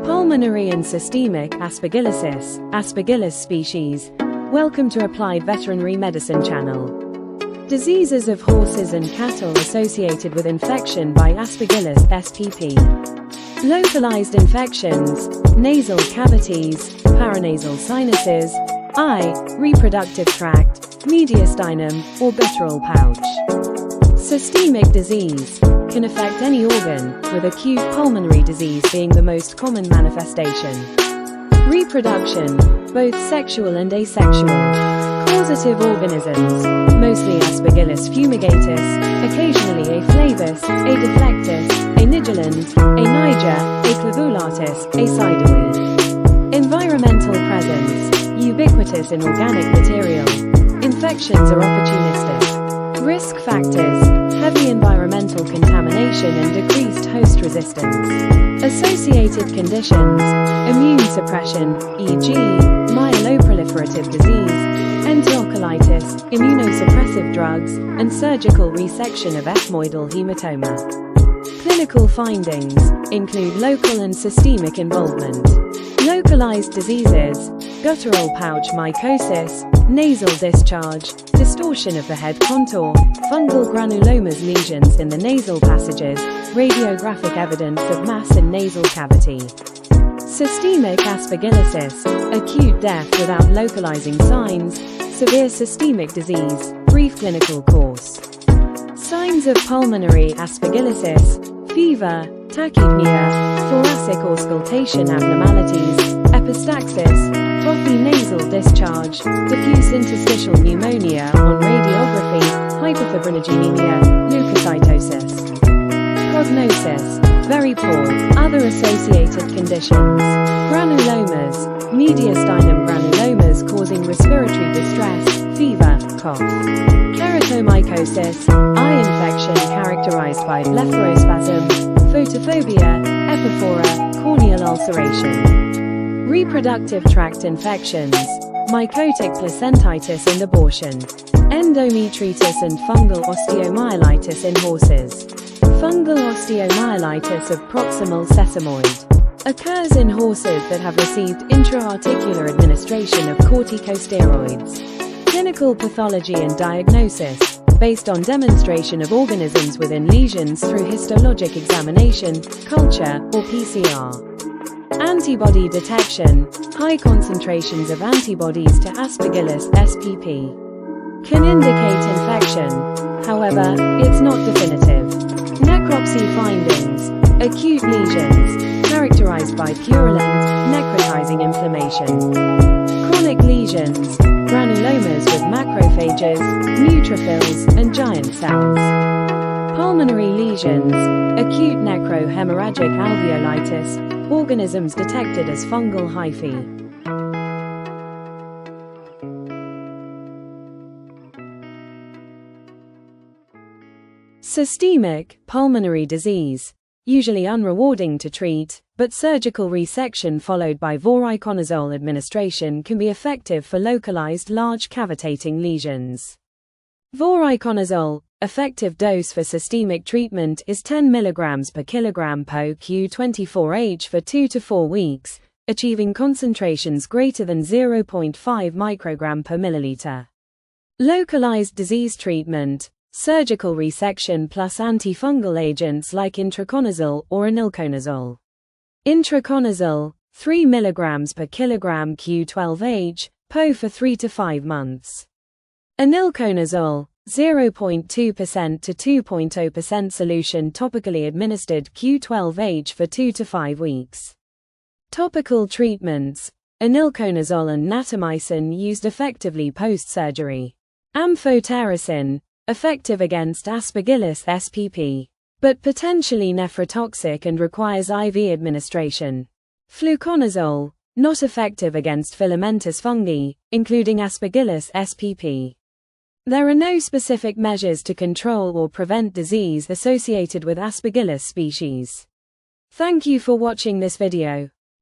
Pulmonary and Systemic Aspergillosis, Aspergillus species. Welcome to Applied Veterinary Medicine channel. Diseases of horses and cattle associated with infection by Aspergillus SPP. Localized infections, nasal cavities, paranasal sinuses, eye, reproductive tract, mediastinum, or guttural pouch. Systemic disease can affect any organ, with acute pulmonary disease being the most common manifestation. Reproduction, both sexual and asexual. Causative organisms, mostly Aspergillus fumigatus, occasionally A. flavus, A. deflectus, A. nigilans, A. niger, A. clavulatus, A. sidewi. Environmental presence, ubiquitous in organic material. Infections are opportunistic. Risk factors, heavy environmental contamination and decreased host resistance. Associated conditions, immune suppression, e.g., myeloproliferative disease, enterocolitis, immunosuppressive drugs, and surgical resection of ethmoidal hematoma. Clinical findings include local and systemic involvement. Localized diseases, guttural pouch mycosis, nasal discharge, distortion of the head contour, fungal granulomas, lesions in the nasal passages, radiographic evidence of mass in nasal cavity. Systemic aspergillosis, acute death without localizing signs, severe systemic disease, brief clinical course. Signs of pulmonary aspergillosis: fever, tachypnea, thoracic auscultation abnormalities, epistaxis, frothy nasal discharge, diffuse interstitial pneumonia on radiography, hyperfibrinogenemia, leukocytosis. Prognosis: very poor. Other associated conditions: granulomas, mediastinum granulomas causing respiratory distress, fever, cough. Keratomycosis, eye infection characterized by blepharospasm, photophobia, epiphora, corneal ulceration. Reproductive tract infections, mycotic placentitis and abortion. Endometritis and fungal osteomyelitis in horses. Fungal osteomyelitis of proximal sesamoid occurs in horses that have received intra-articular administration of corticosteroids. Clinical pathology and diagnosis, based on demonstration of organisms within lesions through histologic examination, culture, or PCR. Antibody detection, high concentrations of antibodies to Aspergillus SPP can indicate infection. However, it's not definitive. Necropsy findings, acute lesions, characterized by purulent, necrotizing inflammation. Chronic lesions, granulomas with macrophages, neutrophils, and giant cells. Pulmonary lesions, acute necrohemorrhagic alveolitis, organisms detected as fungal hyphae. Systemic pulmonary disease, usually unrewarding to treat, but surgical resection followed by voriconazole administration can be effective for localized large cavitating lesions. Voriconazole, effective dose for systemic treatment is 10 mg per kilogram per Q24H for 2 to 4 weeks, achieving concentrations greater than 0.5 microgram per milliliter. Localized disease treatment, surgical resection plus antifungal agents like itraconazole or anilconazole. Itraconazole, 3 mg per kilogram Q12H, PO for 3 to 5 months. Anilconazole, 0.2% to 2.0% solution topically administered Q12H for 2 to 5 weeks. Topical treatments, anilconazole and natamycin used effectively post-surgery. Amphotericin, effective against Aspergillus SPP, but potentially nephrotoxic and requires IV administration. Fluconazole, not effective against filamentous fungi, including Aspergillus SPP. There are no specific measures to control or prevent disease associated with Aspergillus species. Thank you for watching this video.